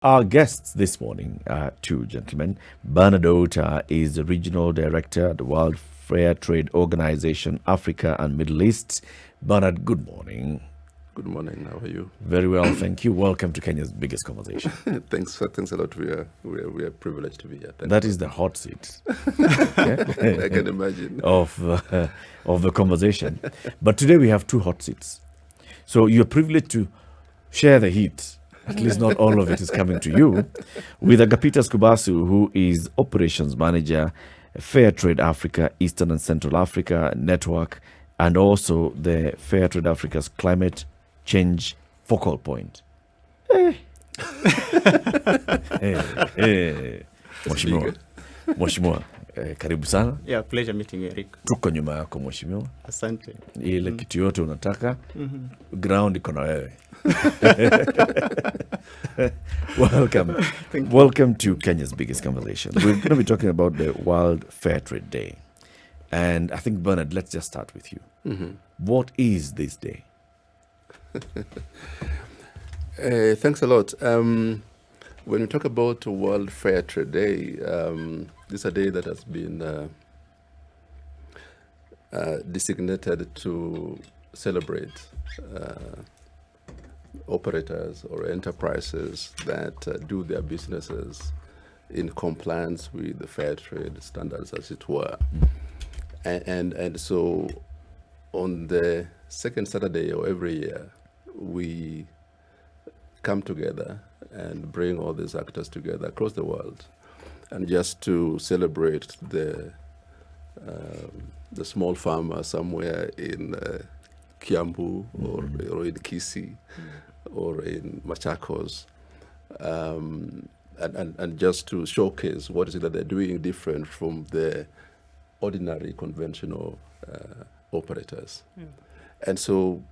Our guests this morning are two gentlemen. Bernard Outah is the Regional Director at the World Fair Trade Organization, Africa and Middle East. Bernard, good morning. Good morning. How are you? Very well, thank you. Welcome to Kenya's biggest conversation. Thanks a lot. We are privileged to be here. That is the hot seat. I can imagine. of the conversation. But today we have two hot seats. So you're privileged to share the heat. At least not all of it is coming to you. With Agapeters Kubasu, who is Operations Manager, Fair Trade Africa, Eastern and Central Africa Network, and also the Fair Trade Africa's Climate Change Focal Point. Mheshimiwa, karibu sana. Yeah, pleasure meeting you, Eric. Tuko nyuma yako mheshimiwa. Asante. Ile kitu yote unataka, ground iko na wewe. Welcome to Kenya's biggest conversation. We're going to be talking about the World Fair Trade Day. And I think, Bernard, let's just start with you. What is this day? Thanks a lot. When we talk about World Fair Trade Day, this is a day that has been designated to celebrate operators or enterprises that do their businesses in compliance with the fair trade standards, as it were. And so on the second Saturday of every year, we come together and bring all these actors together across the world, and just to celebrate the small farmer somewhere in Kiambu or in Kisii or in Machakos, and just to showcase what is it that they're doing different from the ordinary conventional operators. And so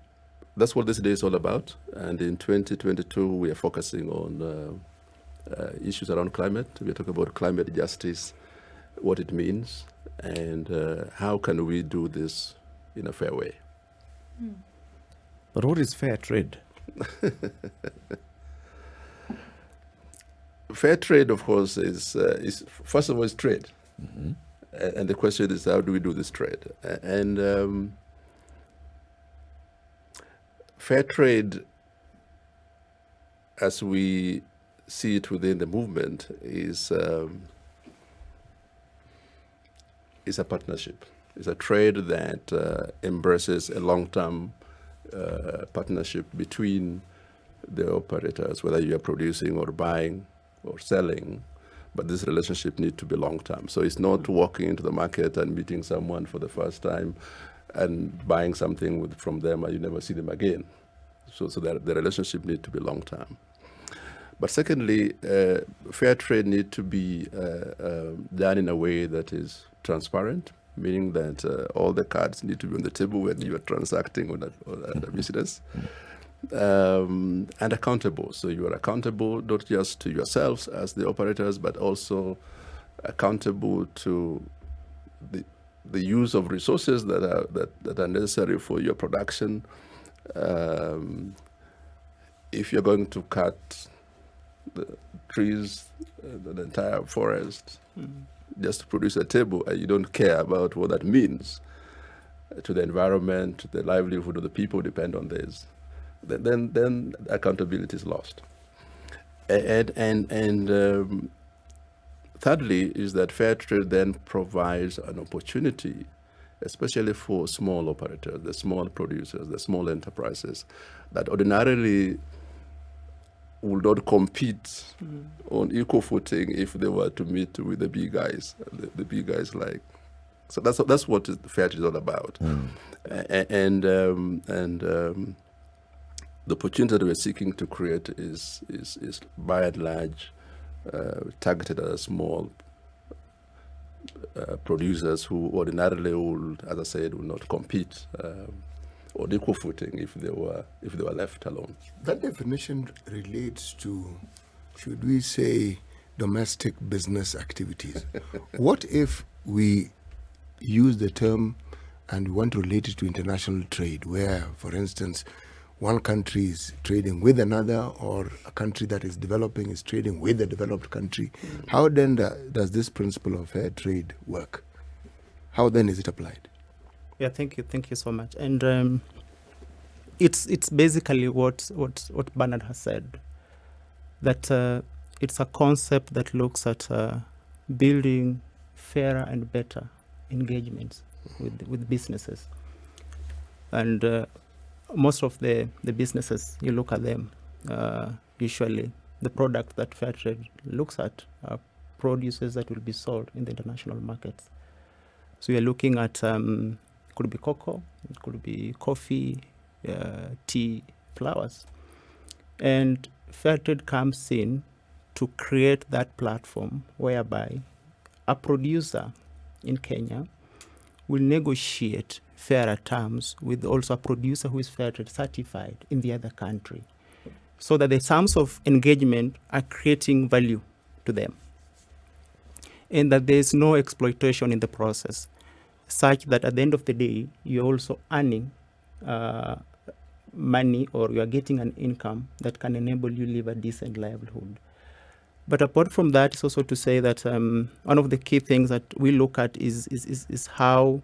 that's what this day is all about. And in 2022, we are focusing on issues around climate. We are talking about climate justice, what it means, and how can we do this in a fair way. But what is fair trade? Fair trade, of course, is first of all, is trade. And the question is, how do we do this trade? And fair trade, as we see it within the movement, is a partnership. It's a trade that embraces a long-term partnership between the operators, whether you are producing or buying or selling, but this relationship needs to be long-term. So it's not walking into the market and meeting someone for the first time and buying something from them and you never see them again. So that the relationship needs to be long-term. But secondly, fair trade needs to be done in a way that is transparent, meaning that all the cards need to be on the table when you are transacting on a business, and accountable. So you are accountable not just to yourselves as the operators, but also accountable to the use of resources that are necessary for your production. If you're going to cut the trees, the entire forest, just to produce a table, and you don't care about what that means to the environment, to the livelihood of the people depend on this, then accountability is lost. And thirdly is that fair trade then provides an opportunity, especially for small operators, the small producers, the small enterprises, that ordinarily will not compete on equal footing if they were to meet with the big guys. The big guys like, so that's what the fair trade is all about. And the opportunity that we're seeking to create is by and large targeted at small producers who ordinarily would, as I said, will not compete on equal footing if they were left alone. That definition relates to, should we say, domestic business activities. What if we use the term and we want to relate it to international trade, where, for instance, one country is trading with another, or a country that is developing is trading with a developed country. How then does this principle of fair trade work? How then is it applied? Yeah, thank you so much. And it's basically what Bernard has said, that it's a concept that looks at building fairer and better engagements with businesses. And most of the businesses, you look at them, usually the product that fair trade looks at are produces that will be sold in the international markets. So you're looking at, could be cocoa, it could be coffee, tea, flowers. And fair trade comes in to create that platform whereby a producer in Kenya will negotiate fairer terms with also a producer who is fair trade certified in the other country, so that the terms of engagement are creating value to them, and that there is no exploitation in the process, such that at the end of the day, you're also earning money, or you are getting an income that can enable you live a decent livelihood. But apart from that, it's also to say that one of the key things that we look at is how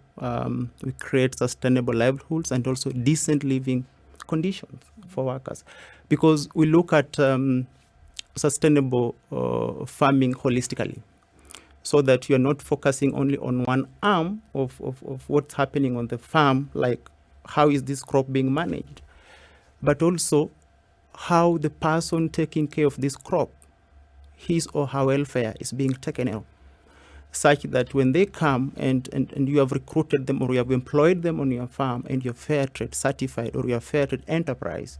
we create sustainable livelihoods and also decent living conditions for workers. Because we look at sustainable farming holistically, so that you're not focusing only on one arm of what's happening on the farm, like how is this crop being managed, but also how the person taking care of this crop, his or her welfare is being taken care of, such that when they come and you have recruited them or you have employed them on your farm and you're fair trade certified or you're fair trade enterprise,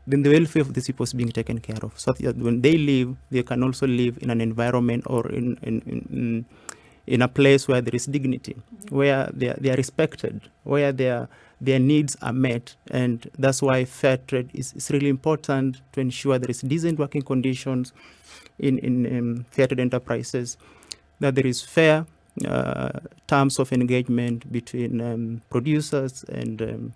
then the welfare of these people is being taken care of, so that when they leave, they can also live in an environment or in a place where there is dignity, where they are respected, where their needs are met. And that's why fair trade is really important, to ensure there is decent working conditions in fair trade enterprises, that there is fair terms of engagement between producers and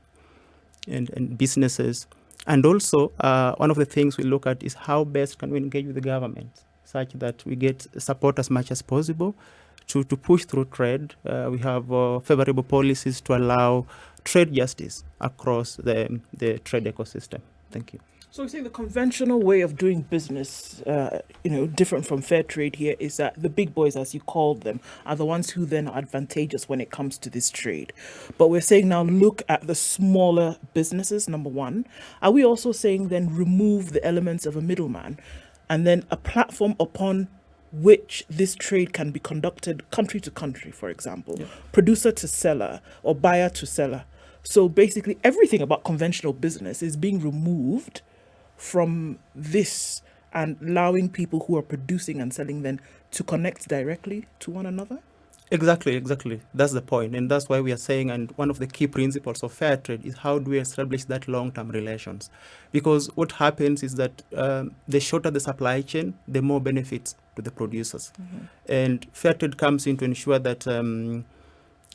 businesses. And also, one of the things we look at is how best can we engage with the government, such that we get support as much as possible to push through trade. We have favorable policies to allow trade justice across the trade ecosystem. Thank you. So we say the conventional way of doing business, different from fair trade here, is that the big boys, as you called them, are the ones who then are advantageous when it comes to this trade. But we're saying now look at the smaller businesses, number one. Are we also saying then remove the elements of a middleman and then a platform upon which this trade can be conducted country to country, for example, producer to seller or buyer to seller? So basically everything about conventional business is being removed from this and allowing people who are producing and selling then to connect directly to one another? Exactly. That's the point. And that's why we are saying, and one of the key principles of fair trade is how do we establish that long-term relations? Because what happens is that the shorter the supply chain, the more benefits to the producers. Mm-hmm. And fair trade comes in to ensure that,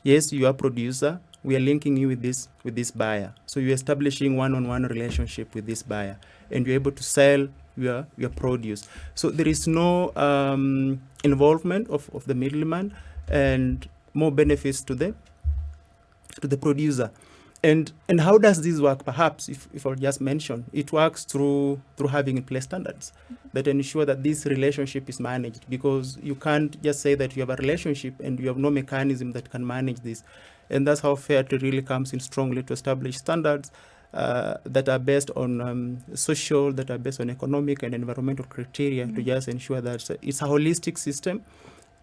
yes, you are a producer, we are linking you with this buyer. So you're establishing one-on-one relationship with this buyer, and you're able to sell your produce. So there is no involvement of the middleman, and more benefits to the producer. And how does this work? Perhaps if I'll just mention, it works through having in place standards that ensure that this relationship is managed, because you can't just say that you have a relationship and you have no mechanism that can manage this. And that's how fair trade really comes in strongly, to establish standards that are based on social, that are based on economic and environmental criteria, to just ensure that it's a holistic system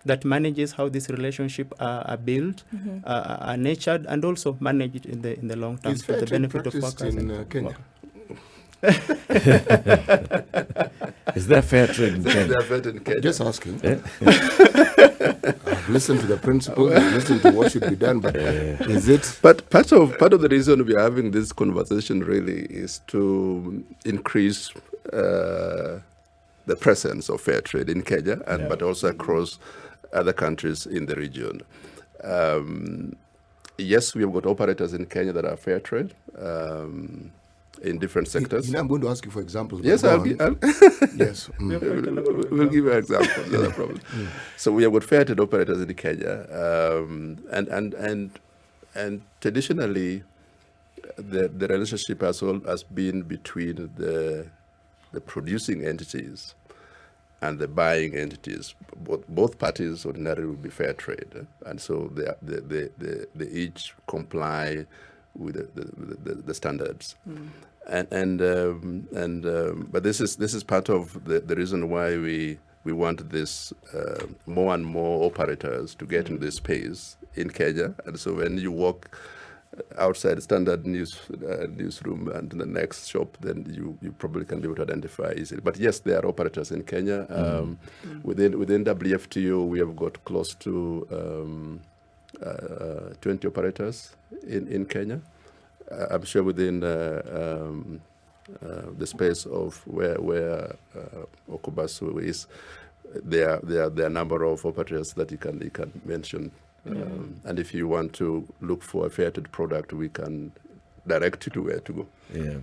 that manages how this relationship are built, are nurtured, and also managed in the long term for the benefit of workers in Kenya? Is there fair trade in Kenya? Just asking. I've listened to the principles, I've listened to what should be done, but is it? But part of the reason we are having this conversation really is to increase the presence of fair trade in Kenya, but also across other countries in the region. Yes, we have got operators in Kenya that are fair trade. in different sectors. I'm going to ask you for examples. Yes, but go I'll on. yes. We have quite a lot of We'll give you examples. No problem. So we have got fair trade operators in Kenya, and traditionally, the relationship has been between the producing entities and the buying entities. Both parties ordinarily will be fair trade, and so they each comply with the standards. But this is part of the reason why we want this more and more operators to get in this space in Kenya. And so when you walk outside Standard newsroom and the next shop, then you probably can be able to identify easily. But yes, there are operators in Kenya. Within WFTO, we have got close to 20 operators in Kenya. I'm sure within the space of where Kubasu is, there are a number of operators that you can mention. And if you want to look for a fair trade product, we can direct you to where to go. Yeah.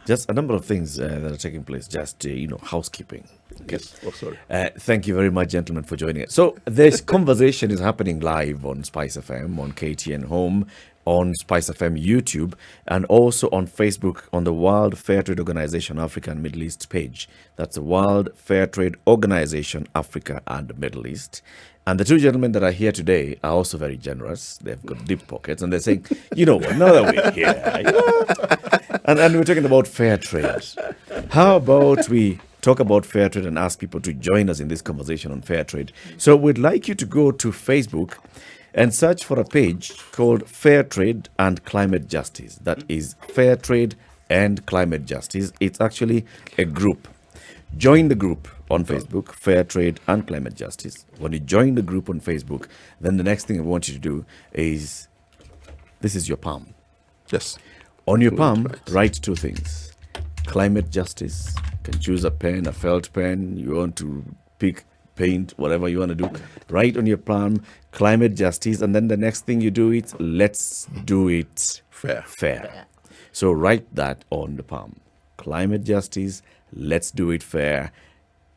Just a number of things that are taking place. Just housekeeping. Okay. Yes. Oh, sorry. Thank you very much, gentlemen, for joining us. So this conversation is happening live on SpiceFM, on KTN Home, on SpiceFM YouTube, and also on Facebook on the World Fair Trade Organization Africa and Middle East page. That's the World Fair Trade Organization Africa and Middle East. And the two gentlemen that are here today are also very generous. They've got deep pockets, and they're saying, now that we're here, and we're talking about fair trade. How about we talk about fair trade and ask people to join us in this conversation on fair trade? So we'd like you to go to Facebook and search for a page called Fair Trade and Climate Justice. That is Fair Trade and Climate Justice. It's actually a group. Join the group on Facebook, Fair Trade and Climate Justice. When you join the group on Facebook, then the next thing I want you to do is, this is your palm. Yes. On your palm, write two things. Climate justice. You can choose a pen, a felt pen. You want to pick paint, whatever you want to do. Write on your palm, climate justice. And then the next thing you do is, let's do it fair. So write that on the palm. Climate justice, let's do it fair.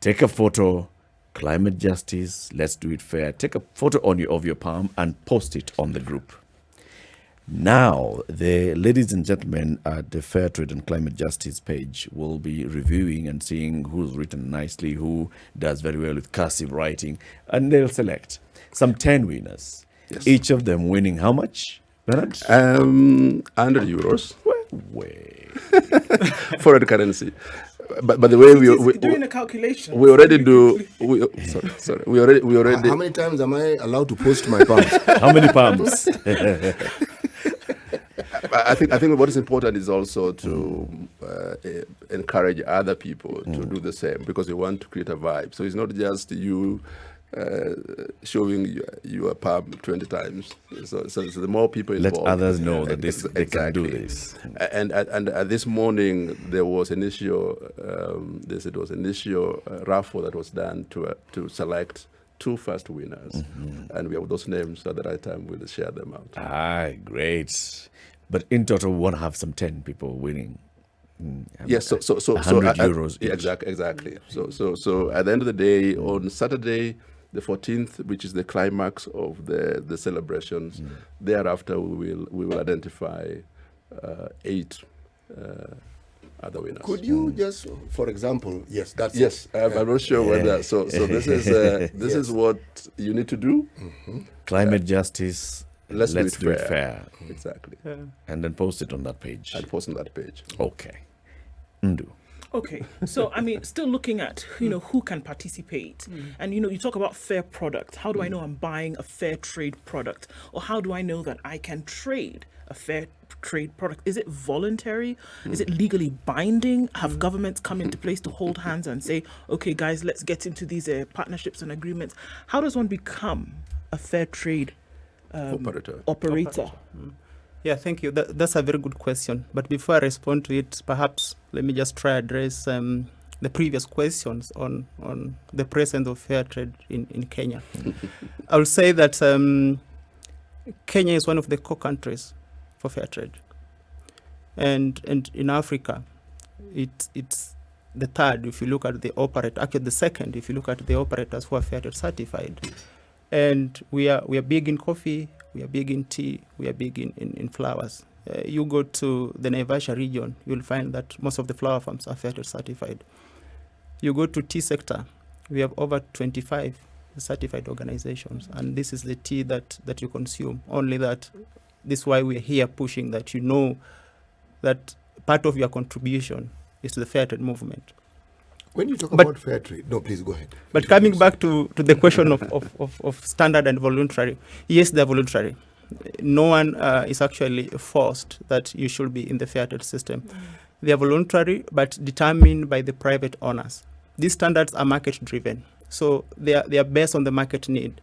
Take a photo, climate justice, let's do it fair. Take a photo of your palm and post it on the group. Now, the ladies and gentlemen at the Fair Trade and Climate Justice page will be reviewing and seeing who's written nicely, who does very well with cursive writing, and they'll select some 10 winners. Yes. Each of them winning how much, Bernard? 100 euros. Way. Foreign currency. But the way we doing a calculation. We already do. Sorry. We already. How many times am I allowed to post my palms? How many palms? I think what is important is also to encourage other people to do the same, because we want to create a vibe. So it's not just you showing your palm 20 times. So the more people involved, let others know that they can do this. And this morning there was an issue. Raffle that was done to select two first winners, and we have those names. So at the right time we'll share them out. Great. But in total, we want to have some 10 people winning. Yes, so 100 euros each. Exactly. So at the end of the day, on Saturday, the 14th, which is the climax of the celebrations, thereafter we will identify 8 other winners. Could you just, for example, yes, that's yes. I'm not sure whether. So this is what you need to do. Climate justice. Let's do it fair. Exactly. And then post it on that page. Okay. Ndu. Okay, so I mean, still looking at who can participate, and you talk about fair product. How do I know I'm buying a fair trade product, or how do I know that I can trade a fair trade product? Is it voluntary? Is it legally binding? Have governments come into place to hold hands and say, okay, guys, let's get into these partnerships and agreements? How does one become a fair trade operator? Yeah, thank you. That's a very good question. But before I respond to it, perhaps let me just try address the previous questions on the presence of fair trade in Kenya. I will say that Kenya is one of the core countries for fair trade. and in Africa, it's the third. If you look at the operator, actually the second. If you look at the operators who are fair trade certified, and we are big in coffee, we are big in tea, we are big in flowers. You go to the Naivasha region, you'll find that most of the flower farms are fair trade certified. You go to tea sector, we have over 25 certified organizations, and this is the tea that you consume. Only that, this is why we're here pushing that you know that part of your contribution is to the fair trade movement. When you talk about fair trade, no, please go ahead. But coming back to the question of standard and voluntary, yes, they're voluntary. No one is actually forced that you should be in the fair trade system. They are voluntary, but determined by the private owners. These standards are market driven, so they are based on the market need.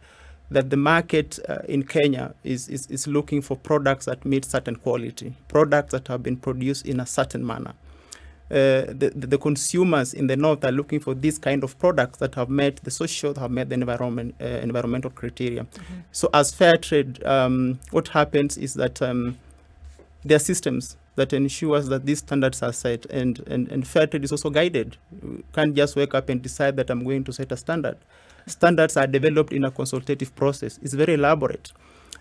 That the market in Kenya is looking for products that meet certain quality, products that have been produced in a certain manner. The consumers in the north are looking for these kind of products that have met the social, have met the environmental criteria. So as fair trade, what happens is that there are systems that ensures that these standards are set, and fair trade is also guided. You can't just wake up and decide that I'm going to set a standard. Standards are developed in a consultative process. It's very elaborate.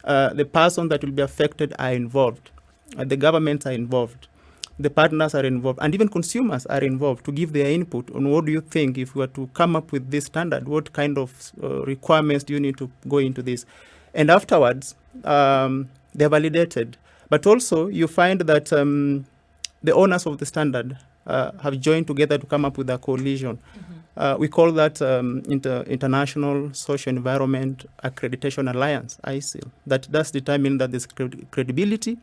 The person that will be affected are involved. The governments are involved. The partners are involved, and even consumers are involved to give their input on what do you think if we were to come up with this standard, what kind of requirements do you need to go into this? And afterwards, they're validated. But also, you find that the owners of the standard have joined together to come up with a coalition. We call that International Social Environment Accreditation Alliance, ISIL. That does determine that there's credibility,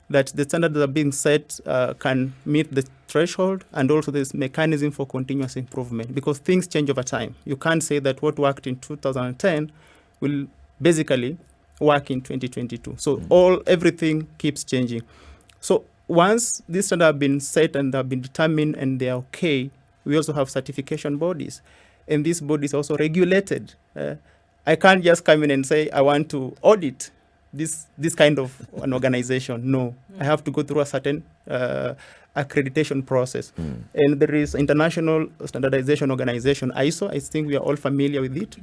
that the standards that are being set can meet the threshold, and also there's mechanism for continuous improvement, because things change over time. You can't say that what worked in 2010 will basically work in 2022. So everything keeps changing. So once these standards have been set and have been determined and they're okay, we also have certification bodies, and these bodies are also regulated. I can't just come in and say I want to audit this kind of an organization. No, I have to go through a certain accreditation process. And there is International Standardization Organization, ISO. I think we are all familiar with it.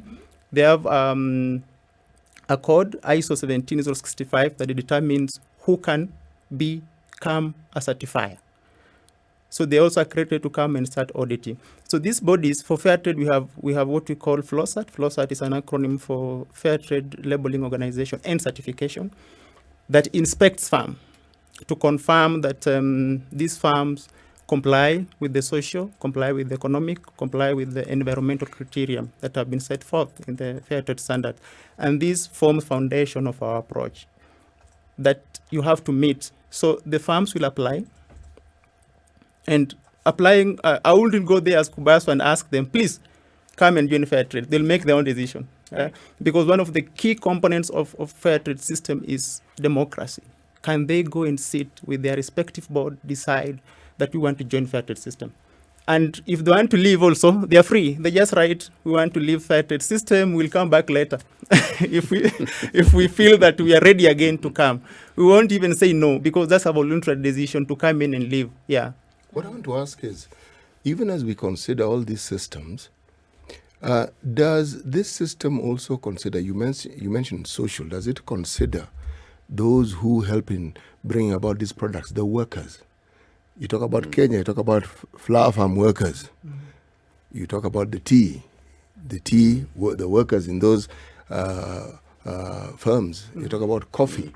They have a code, ISO 17065, that determines who can become a certifier. So they also are accredited to come and start auditing. So these bodies, for fair trade, we have what we call FLOSAT. FLOSAT is an acronym for Fair Trade Labeling Organization and Certification, that inspects farms to confirm that these farms comply with the social, comply with the economic, comply with the environmental criteria that have been set forth in the fair trade standard. And these form foundation of our approach that you have to meet. So the farms will apply. And applying, I wouldn't go there as Kubasu and ask them, please come and join fair trade. They'll make their own decision. Because one of the key components of fair trade system is democracy. Can they go and sit with their respective board, decide that we want to join fair trade system? And if they want to leave also, they are free. They just write, we want to leave fair trade system, we'll come back later. if we feel that we are ready again to come, we won't even say no, because that's a voluntary decision to come in and leave. Yeah. What I want to ask is, even as we consider all these systems, does this system also consider, you mentioned social, does it consider those who help in bringing about these products, the workers? You talk about Kenya, you talk about flower farm workers. You talk about the tea, the workers in those firms. You talk about coffee.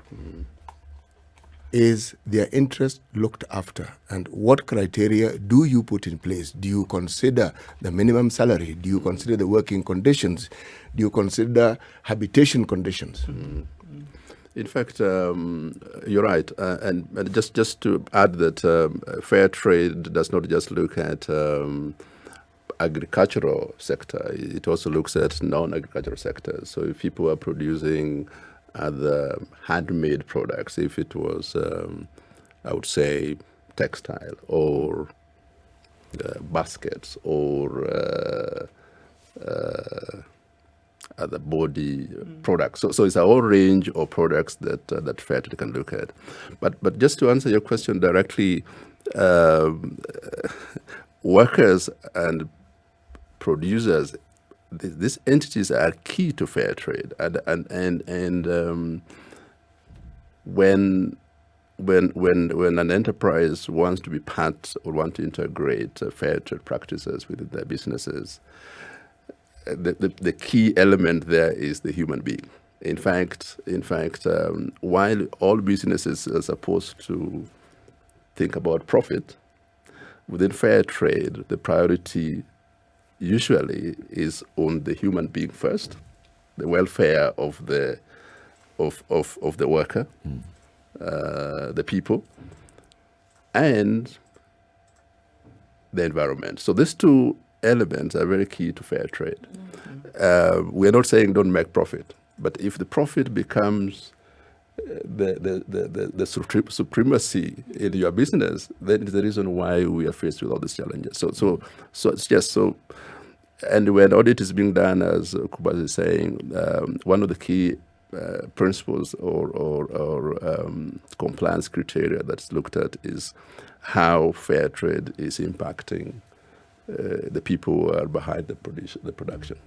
Is their interest looked after? And what criteria do you put in place? Do you consider the minimum salary? Do you consider the working conditions? Do you consider habitation conditions? In fact, you're right. And just to add that fair trade does not just look at agricultural sector. It also looks at non-agricultural sectors. So if people are producing other handmade products, if it was, I would say, textile or baskets or other body products. So it's a whole range of products that fair trade can look at. But just to answer your question directly, workers and producers, these entities are key to fair trade, and when an enterprise wants to be part or want to integrate fair trade practices within their businesses, the key element there is the human being. In fact, while all businesses are supposed to think about profit, within fair trade, the priority usually is on the human being first, the welfare of the worker, the people, and the environment. So these two elements are very key to fair trade. We're not saying don't make profit, but if the profit becomes the supremacy in your business, then it's the reason why we are faced with all these challenges. So it's just so. And when audit is being done, as Kubasu is saying, one of the key principles or compliance criteria that's looked at is how fair trade is impacting the people who are behind the production.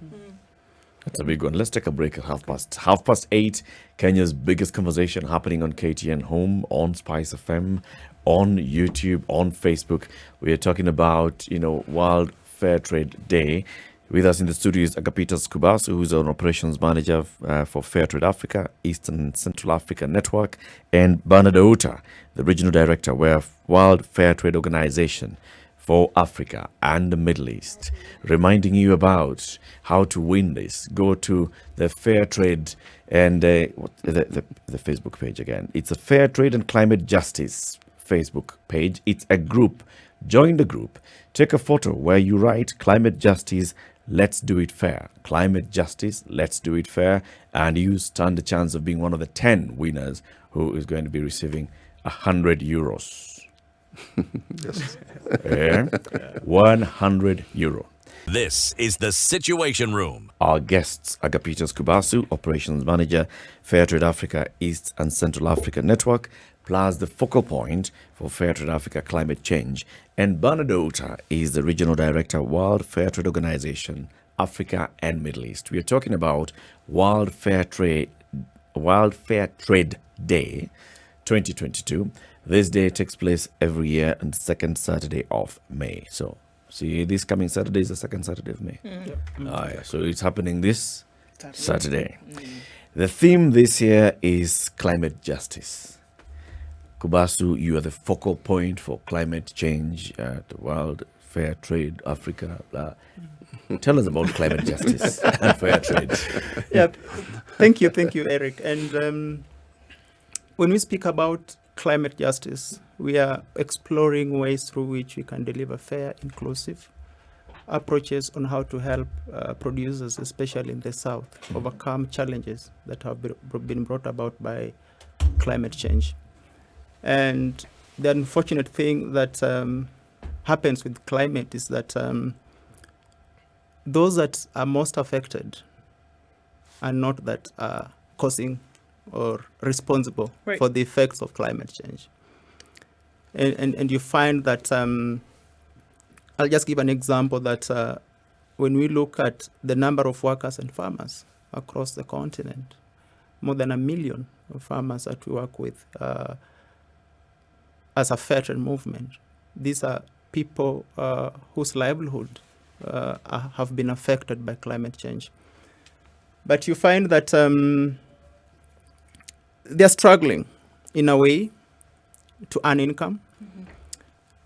That's a big one. Let's take a break at 8:30. Kenya's biggest conversation happening on KTN Home, on SpiceFM, on YouTube, on Facebook. We are talking about, World Fair Trade Day. With us in the studio is Agapeters Kubasu, who's an operations manager for Fair Trade Africa, Eastern and Central Africa Network, and Bernard Outah, the regional director of World Fair Trade Organization for Africa and the Middle East, reminding you about how to win this. Go to the Fair Trade and the Facebook page again. It's a Fair Trade and Climate Justice Facebook page. It's a group. Join the group. Take a photo where you write Climate Justice, let's do it fair. Climate Justice, let's do it fair. And you stand the chance of being one of the 10 winners who is going to be receiving €100. Yes. 100 euro. This is the Situation Room. Our guests, Agapeters Kubasu, Operations Manager, Fair Trade Africa, East and Central Africa Network, plus the focal point for Fair Trade Africa Climate Change. And Bernard Outah is the Regional Director, World Fair Trade Organization, Africa and Middle East. We are talking about World Fair Trade Day 2022. This day takes place every year on the second Saturday of May. So, see, this coming Saturday is the second Saturday of May. So it's happening this Saturday. The theme this year is climate justice. Kubasu, you are the focal point for climate change at the World Fair Trade Africa. Tell us about climate justice and fair trade. Yeah, thank you, Eric. And when we speak about climate justice, we are exploring ways through which we can deliver fair, inclusive approaches on how to help producers, especially in the South, overcome challenges that have been brought about by climate change. And the unfortunate thing that happens with climate is that those that are most affected are not that are causing or responsible for the effects of climate change. And you find that, I'll just give an example that when we look at the number of workers and farmers across the continent, more than 1 million of farmers that we work with as a fair trade movement, these are people whose livelihood have been affected by climate change. But you find that they're struggling in a way to earn income.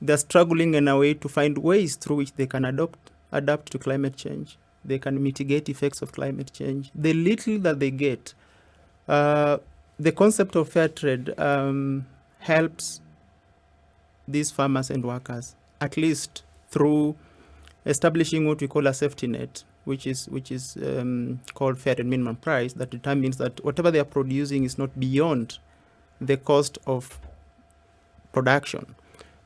They're struggling in a way to find ways through which they can adapt to climate change. They can mitigate effects of climate change. The little that they get, the concept of fair trade helps these farmers and workers, at least through establishing what we call a safety net, which is called fair and minimum price, that determines that whatever they are producing is not beyond the cost of production,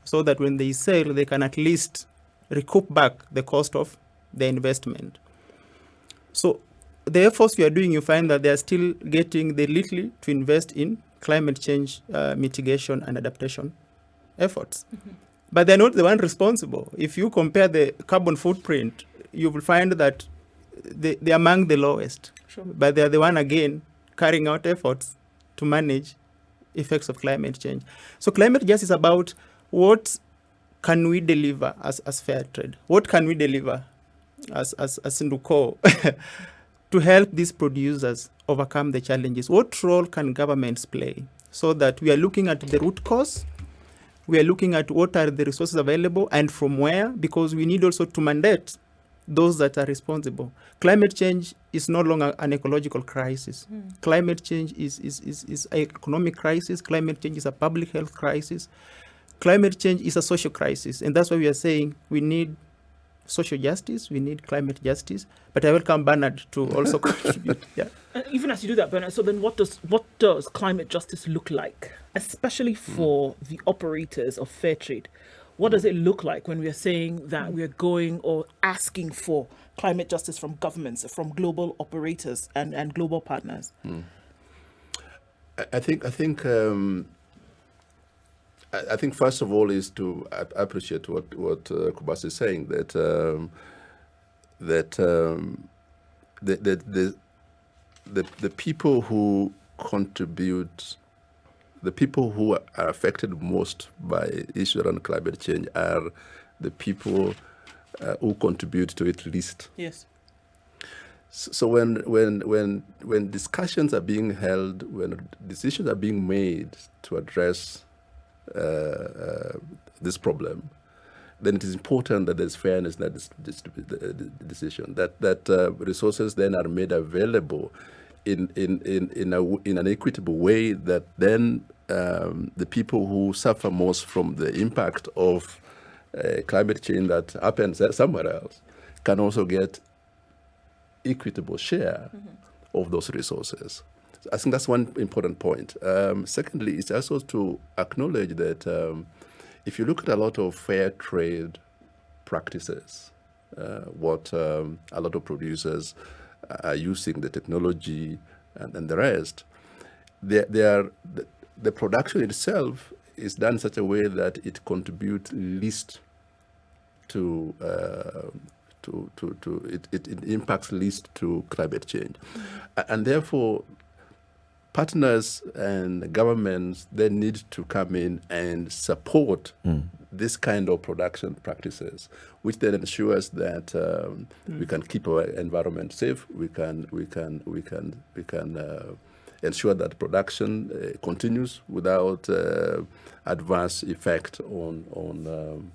so that when they sell, they can at least recoup back the cost of the investment. So the efforts we are doing, you find that they are still getting the little to invest in climate change mitigation and adaptation efforts. But they're not the one responsible. If you compare the carbon footprint, you will find that they're among the lowest. Sure. But they're the one, again, carrying out efforts to manage effects of climate change. So climate justice is about what can we deliver as fair trade? What can we deliver as Nduko to help these producers overcome the challenges? What role can governments play so that we are looking at the root cause? We are looking at what are the resources available and from where, because we need also to mandate those that are responsible. Climate change is no longer an ecological crisis. Climate change is an economic crisis. Climate change is a public health crisis. Climate change is a social crisis. And that's why we are saying we need social justice, we need climate justice. But I welcome Bernard to also contribute. Yeah. Even as you do that, Bernard, so then what does climate justice look like, especially for the operators of fair trade? What does it look like when we are saying that we are going or asking for climate justice from governments, from global operators and global partners? I think first of all is to appreciate what Kubasu is saying, that the people who contribute, the people who are affected most by issues around climate change are the people who contribute to it least. Yes. So when discussions are being held, when decisions are being made to address this problem, then it is important that there's fairness in that decision, that resources then are made available in an equitable way, that then the people who suffer most from the impact of climate change that happens somewhere else can also get equitable share of those resources. I think that's one important point. Secondly, it's also to acknowledge that if you look at a lot of fair trade practices, what a lot of producers are using, the technology and the rest, the production itself is done in such a way that it contributes least to it impacts least to climate change, and therefore partners and governments, they need to come in and support this kind of production practices, which then ensures that we can keep our environment safe. We can ensure that production continues without adverse effect on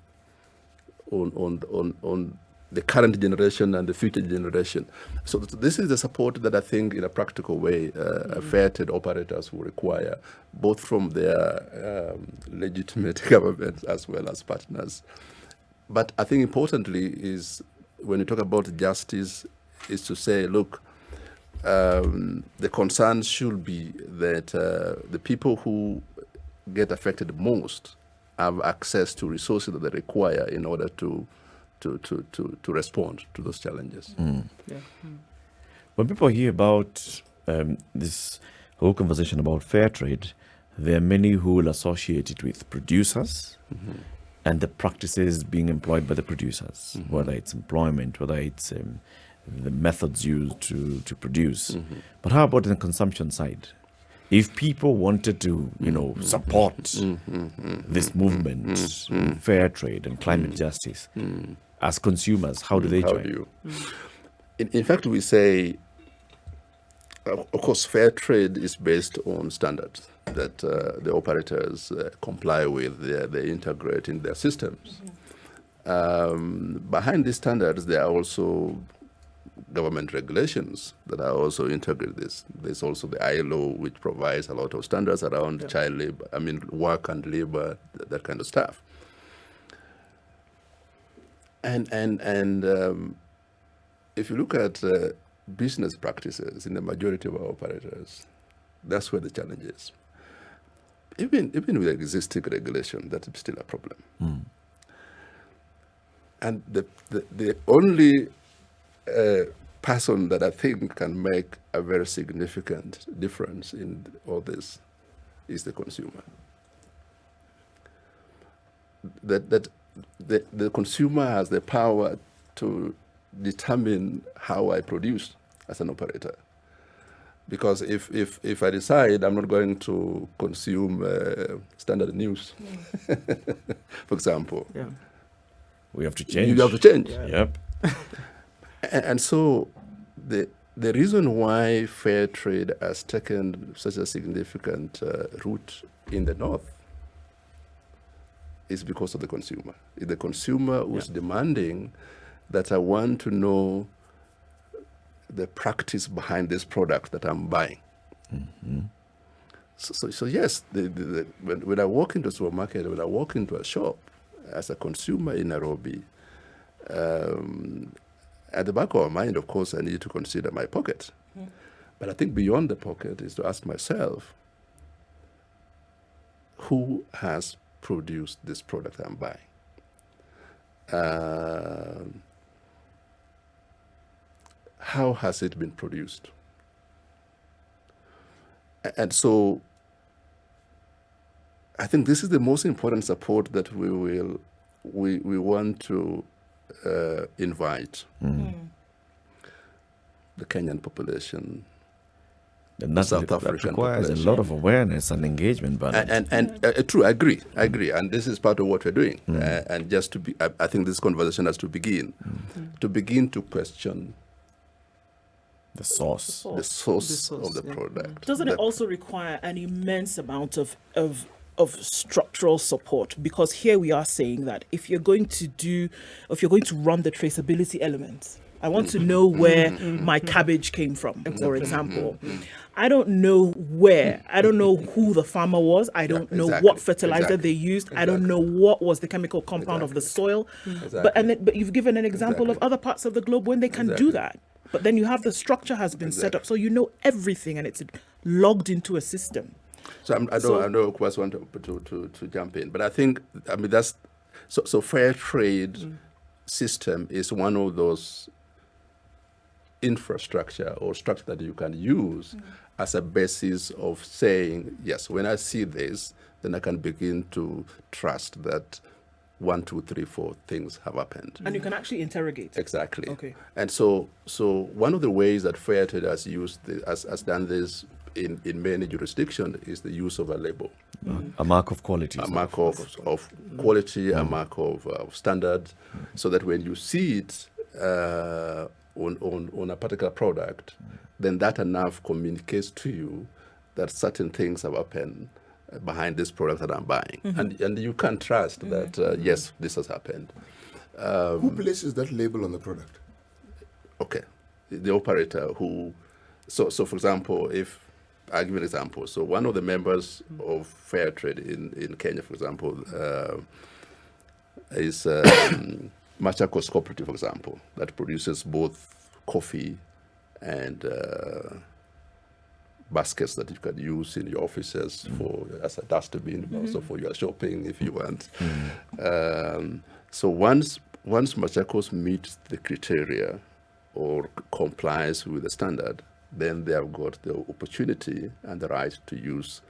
the current generation and the future generation. So this is the support that I think, in a practical way, fair trade operators will require, both from their legitimate governments as well as partners. But I think importantly is, when you talk about justice, is to say, look, the concern should be that the people who get affected most have access to resources that they require in order to respond to those challenges. Yeah. When people hear about this whole conversation about fair trade, there are many who will associate it with producers and the practices being employed by the producers, whether it's employment, whether it's the methods used to produce. But how about the consumption side? If people wanted to, support this movement, fair trade and climate justice, as consumers, how do they join? In fact, we say, of course, fair trade is based on standards that the operators comply with, they integrate in their systems. Behind these standards, there are also government regulations that are also integrated this. There's also the ILO, which provides a lot of standards around child labor, work and labor, that kind of stuff. And if you look at business practices in the majority of our operators, that's where the challenge is. Even with existing regulation, that's still a problem. And the only person that I think can make a very significant difference in all this is the consumer. That the consumer has the power to determine how I produce as an operator. Because if I decide I'm not going to consume Standard News, for example, We have to change. you have to change. Yep. And so the reason why fair trade has taken such a significant route in the North is because of the consumer. The consumer was demanding that I want to know the practice behind this product that I'm buying. So yes, when I walk into a supermarket, when I walk into a shop as a consumer in Nairobi, at the back of my mind, of course, I need to consider my pocket. But I think beyond the pocket is to ask myself, who has produced this product I'm buying? How has it been produced? And so I think this is the most important support that we want to invite the Kenyan population, And that South African requires a population. lot of awareness and engagement. But true, I agree, and this is part of what we're doing. And just to be, I think this conversation has to begin to question the source. the source of the product. Doesn't it also require an immense amount of structural support? Because here we are saying that if you're going to run the traceability element, I want to know where my cabbage came from, for example. I don't know where. I don't know who the farmer was. I don't know what fertilizer they used. I don't know what was the chemical compound of the soil. But you've given an example of other parts of the globe when they can do that. But then you have the structure has been set up, so you know everything, and it's logged into a system. So I know Kubasu want to jump in, but I think that's so fair trade system is one of those infrastructure or structure that you can use as a basis of saying, yes, when I see this, then I can begin to trust that 1, 2, 3, 4 things have happened. And you can actually interrogate. Exactly. Okay. And so one of the ways that fair trade has done this in many jurisdictions is the use of a label. A mark of quality. A mark of quality, a mark of standard, so that when you see it on a particular product, then that enough communicates to you that certain things have happened behind this product that I'm buying. And you can trust that, yes, this has happened. Who places that label on the product? Okay. The operator who... So for example, if... I'll give you an example. So one of the members of fair trade in Kenya, for example, is Machakos Cooperative, for example, that produces both coffee and baskets that you can use in your offices as a dustbin, but also for your shopping if you want. So once Machakos meets the criteria or complies with the standard, then they have got the opportunity and the right to use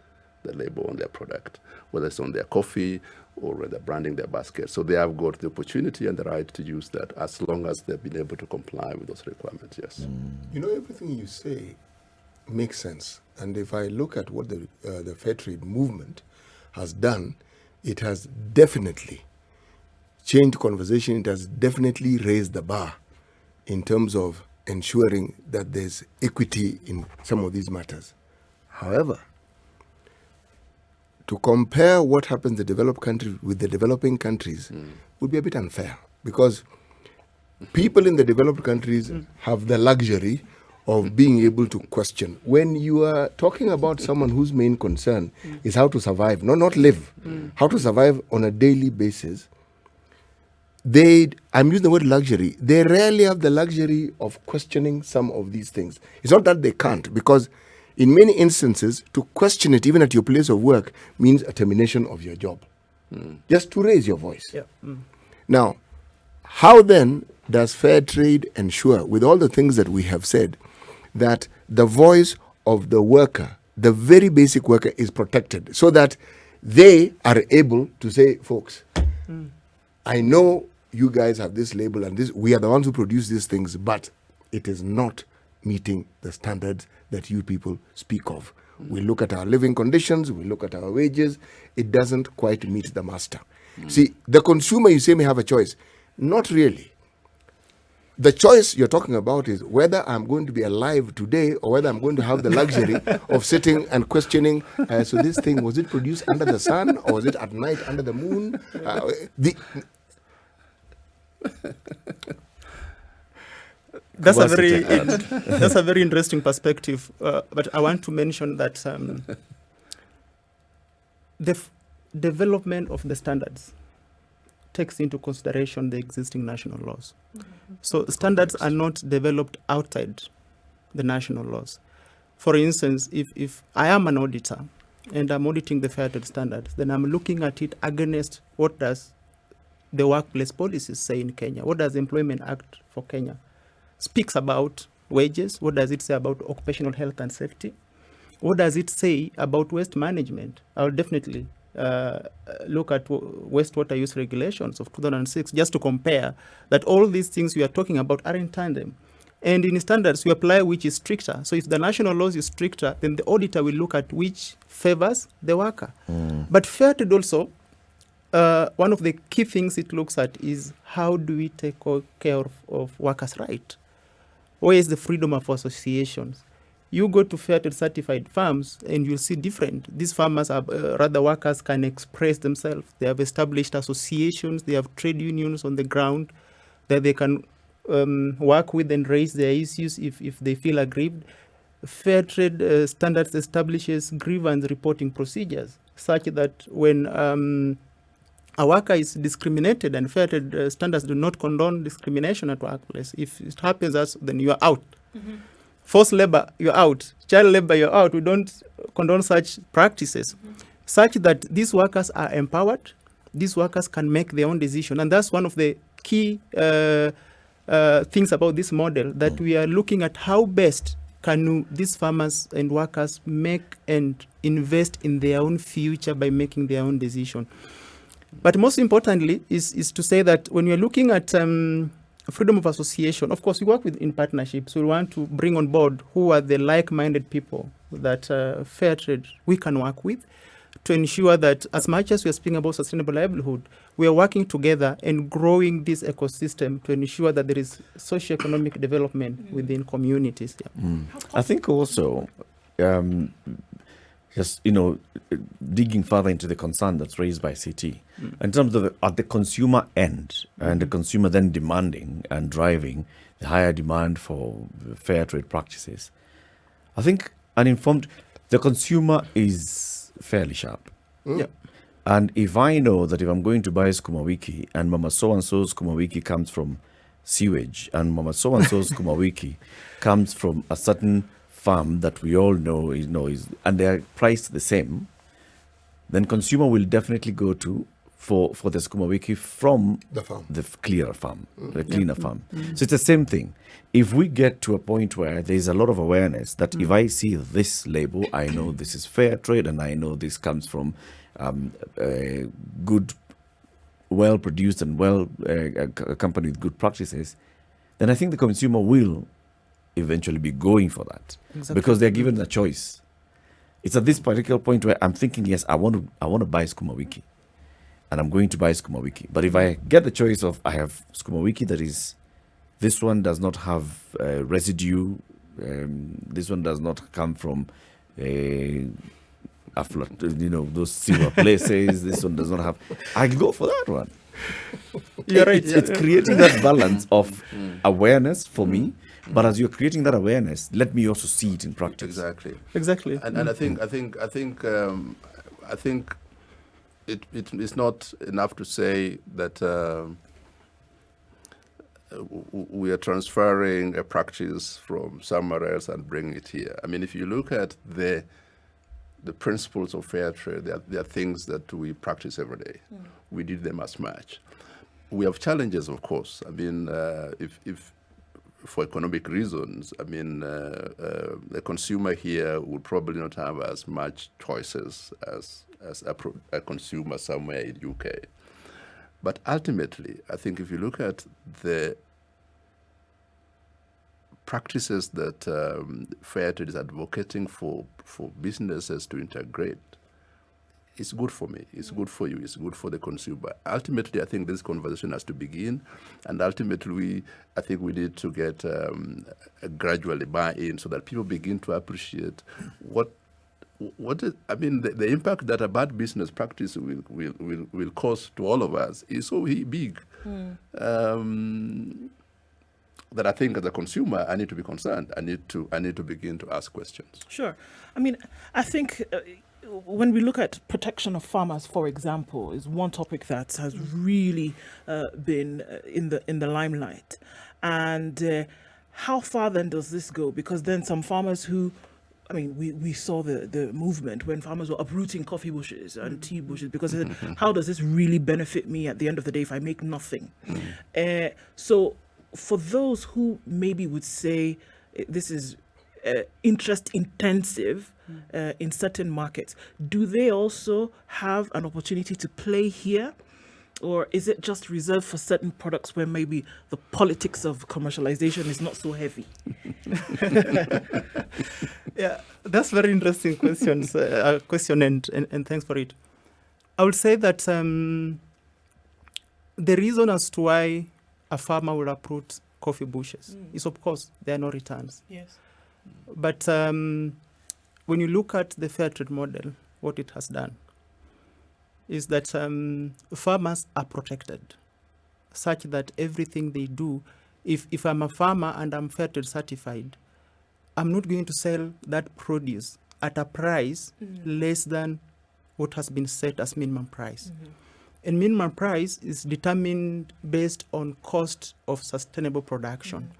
the label on their product, whether it's on their coffee or when they're branding their basket. So they have got the opportunity and the right to use that as long as they've been able to comply with those requirements, yes. You know, everything you say makes sense. And if I look at what the fair trade movement has done, it has definitely changed conversation. It has definitely raised the bar in terms of ensuring that there's equity in some of these matters. However, to compare what happens in the developed countries with the developing countries would be a bit unfair, because people in the developed countries have the luxury of being able to question. When you are talking about someone whose main concern is how to survive, not live, how to survive on a daily basis, I'm using the word luxury, they rarely have the luxury of questioning some of these things. It's not that they can't, because in many instances, to question it, even at your place of work, means a termination of your job. Just to raise your voice. Now, how then does fair trade ensure, with all the things that we have said, that the voice of the worker, the very basic worker, is protected so that they are able to say, folks, I know you guys have this label and this, we are the ones who produce these things, but it is not meeting the standards that you people speak of. We look at our living conditions, we look at our wages, it doesn't quite meet the master. See, the consumer, you say, may have a choice. Not really. The choice you're talking about is whether I'm going to be alive today or whether I'm going to have the luxury of sitting and questioning, so this thing, was it produced under the sun or was it at night under the moon? That's a Kubasu, very take that. that's a very interesting perspective. But I want to mention that the development of the standards takes into consideration the existing national laws. So standards are not developed outside the national laws. For instance, if I am an auditor and I'm auditing the fair trade standards, then I'm looking at it against what does the workplace policies say in Kenya. What does the Employment Act for Kenya speaks about wages? What does it say about occupational health and safety? What does it say about waste management? I'll definitely look at wastewater use regulations of 2006 just to compare that all these things we are talking about are in tandem. And in standards, we apply which is stricter. So if the national laws is stricter, then the auditor will look at which favors the worker. But fair trade also, one of the key things it looks at is how do we take care of workers' rights? Where is the freedom of associations? You go to fair trade certified farms and you'll see different. These farmers are, rather workers can express themselves. They have established associations, they have trade unions on the ground that they can work with and raise their issues if they feel aggrieved. Fair trade standards establishes grievance reporting procedures such that when a worker is discriminated, and fair trade standards do not condone discrimination at workplace. If it happens, then you are out. Forced labor, you're out. Child labor, you're out. We don't condone such practices, such that these workers are empowered. These workers can make their own decision. And that's one of the key things about this model, that we are looking at how best can these farmers and workers make and invest in their own future by making their own decision. But most importantly is to say that when you're looking at freedom of association, of course, we work in partnerships. We want to bring on board who are the like-minded people that fair trade we can work with to ensure that as much as we are speaking about sustainable livelihood, we are working together and growing this ecosystem to ensure that there is socio-economic development within communities. I think also, just, digging further into the concern that's raised by CT, in terms of at the consumer end, and the consumer then demanding and driving the higher demand for fair trade practices, I think the consumer is fairly sharp. Yeah. And if I know that if I'm going to buy sukuma wiki and Mama so-and-so's sukuma wiki comes from sewage and Mama so-and-so's sukuma wiki comes from a certain farm that we all know is and they are priced the same, then consumer will definitely go to for the sukuma wiki from The farm. the clearer farm, the cleaner farm. So it's the same thing. If we get to a point where there's a lot of awareness that if I see this label, I know this is fair trade and I know this comes from good, well produced and well accompanied with good practices, then I think the consumer will eventually be going for that. Exactly. Because they're given a choice. It's at this particular point where I'm thinking, yes, I want to buy sukuma wiki, and I'm going to buy sukuma wiki. But if I get the choice of I have sukuma wiki that is, this one does not have residue, this one does not come from those sewer places, this one does not have, I go for that one. You're right. It's creating that balance of awareness for me. But as you're creating that awareness, let me also see it in practice. Exactly. And I think it's not enough to say that we are transferring a practice from somewhere else and bringing it here. I mean, if you look at the principles of fair trade, there are things that we practice every day. We did them as much. we have challenges, of course. I mean, if for economic reasons, I mean, the consumer here would probably not have as much choices as a consumer somewhere in UK. But ultimately, I think if you look at the practices that Fairtrade is advocating for businesses to integrate, it's good for me, it's good for you, it's good for the consumer. Ultimately, I think this conversation has to begin, and ultimately, I think we need to get a gradually buy-in so that people begin to appreciate what is, I mean, the impact that a bad business practice will cause to all of us is so big that I think as a consumer, I need to be concerned. I need to begin to ask questions. Sure. I mean, I think when we look at protection of farmers, for example, is one topic that has really been in the limelight. And how far then does this go? Because then some farmers who, I mean, we saw the movement when farmers were uprooting coffee bushes and tea bushes because they said, how does this really benefit me at the end of the day if I make nothing? So for those who maybe would say this is interest intensive in certain markets, do they also have an opportunity to play here? Or is it just reserved for certain products where maybe the politics of commercialization is not so heavy? Yeah, that's very interesting question, and thanks for it. I would say that the reason as to why a farmer will uproot coffee bushes is, of course, there are no returns. Yes. But when you look at the fair trade model, what it has done is that farmers are protected such that everything they do, if I'm a farmer and I'm fair trade certified, I'm not going to sell that produce at a price less than what has been set as minimum price. And minimum price is determined based on cost of sustainable production.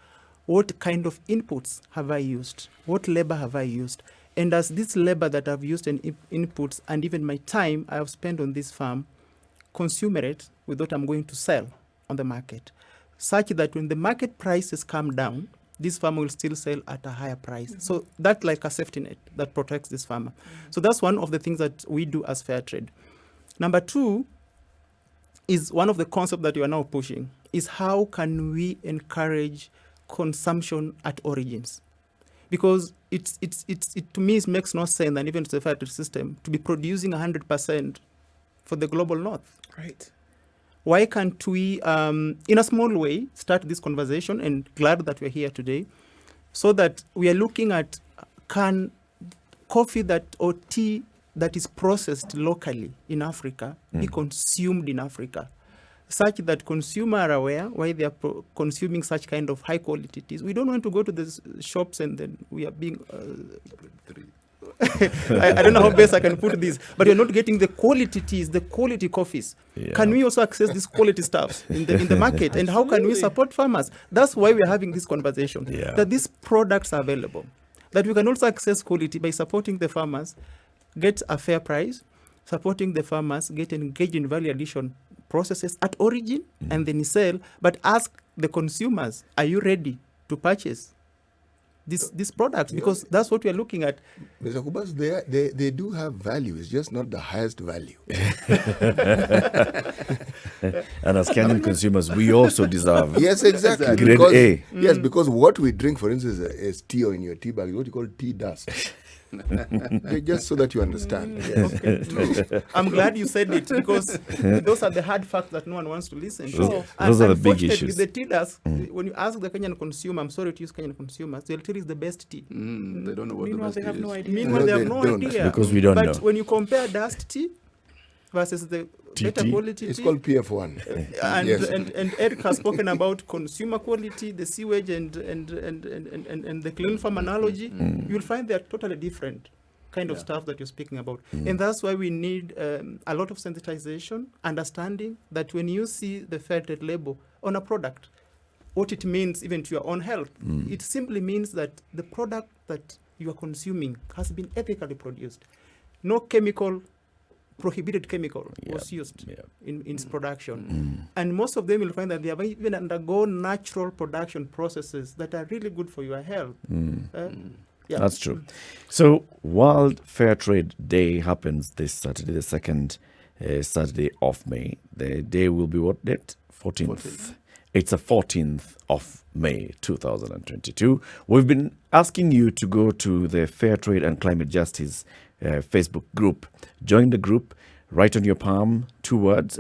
What kind of inputs have I used? What labor have I used? And as this labor that I've used and inputs and even my time I have spent on this farm, consumerate with what I'm going to sell on the market, such that when the market prices come down, this farmer will still sell at a higher price. So that's like a safety net that protects this farmer. So that's one of the things that we do as fair trade. Number two is one of the concepts that you are now pushing, is how can we encourage consumption at origins? Because it to me it makes no sense, and even to the fair trade system, to be producing 100% for the global north. Right. Why can't we, in a small way, start this conversation, and glad that we're here today, so that we are looking at can coffee or tea that is processed locally in Africa be consumed in Africa, such that consumers are aware why they are consuming such kind of high quality teas. We don't want to go to the shops and then we are being... I don't know how best I can put this, but you're not getting the quality teas, the quality coffees. Yeah. Can we also access this quality stuff in the market? And how can we support farmers? That's why we're having this conversation, that these products are available, that we can also access quality by supporting the farmers, get a fair price, supporting the farmers, get engaged in value addition processes at origin, and then sell, but ask the consumers, are you ready to purchase these products? Because that's what we are looking at. Mr. Kubasu, they do have value. It's just not the highest value. And as Kenyan consumers, we also deserve yes, exactly. grade because, A. Yes, because what we drink, for instance, is tea in your tea bag, what you call tea dust. Just so that you understand. Yes. Okay. I'm glad you said it, because those are the hard facts that no one wants to listen to. Those are the big issues. With the tea dust, when you ask the Kenyan consumer, I'm sorry to use Kenyan consumers, they'll tell you it's the best tea. They don't know what Meanwhile, the they have best no is. idea. Meanwhile, they have no idea. Because we don't know. But when you compare dust tea versus the better quality It's tea, called PF1. and Eric has spoken about consumer quality, the sewage and the clean farm analogy, you'll find they are totally different kind of stuff that you're speaking about. And that's why we need a lot of sensitization, understanding that when you see the fair trade label on a product, what it means even to your own health, it simply means that the product that you are consuming has been ethically produced. No chemical prohibited chemical was Yeah, used yeah. in its production. And most of them will find that they have even undergone natural production processes that are really good for your health. Yeah. That's true. So, World Fair Trade Day happens this Saturday, the second Saturday of May. The day will be what date? 14th. It's the 14th of May 2022. We've been asking you to go to the Fair Trade and Climate Justice Facebook group. Join the group, write on your palm 2 words,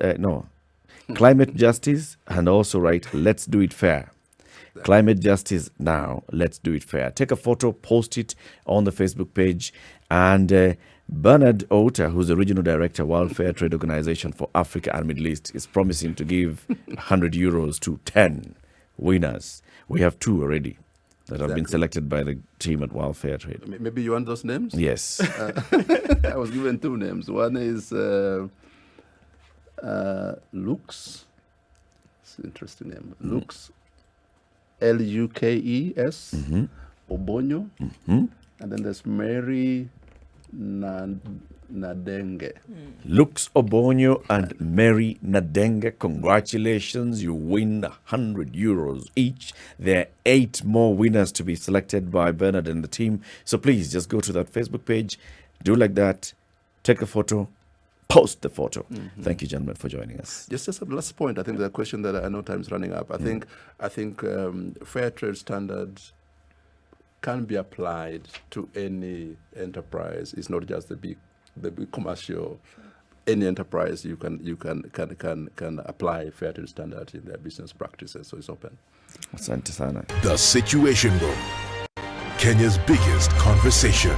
climate justice, and also write, let's do it fair. Climate justice now, let's do it fair. Take a photo, post it on the Facebook page, and Bernard Outah, who's the regional director, World Fair Trade Organization for Africa and Middle East, is promising to give 100 euros to 10 winners. We have 2 already that have been selected by the team at World Fair Trade. Maybe you want those names? Yes. I was given 2 names. One is Lux. It's an interesting name. Lux, Lukes, Obonyo. And then there's Mary Nadenge. Lux Obonyo and Mary Nadenge, congratulations. You win 100 euros each. There are 8 more winners to be selected by Bernard and the team. So please just go to that Facebook page, do like that, take a photo, post the photo. Thank you, gentlemen, for joining us. Just as a last point, I think the question that I know time's running up. I think fair trade standards can be applied to any enterprise. It's not just the big commercial. Any enterprise you can apply fair trade standards in their business practices. So it's open. Asante sana. The Situation Room, Kenya's biggest conversation.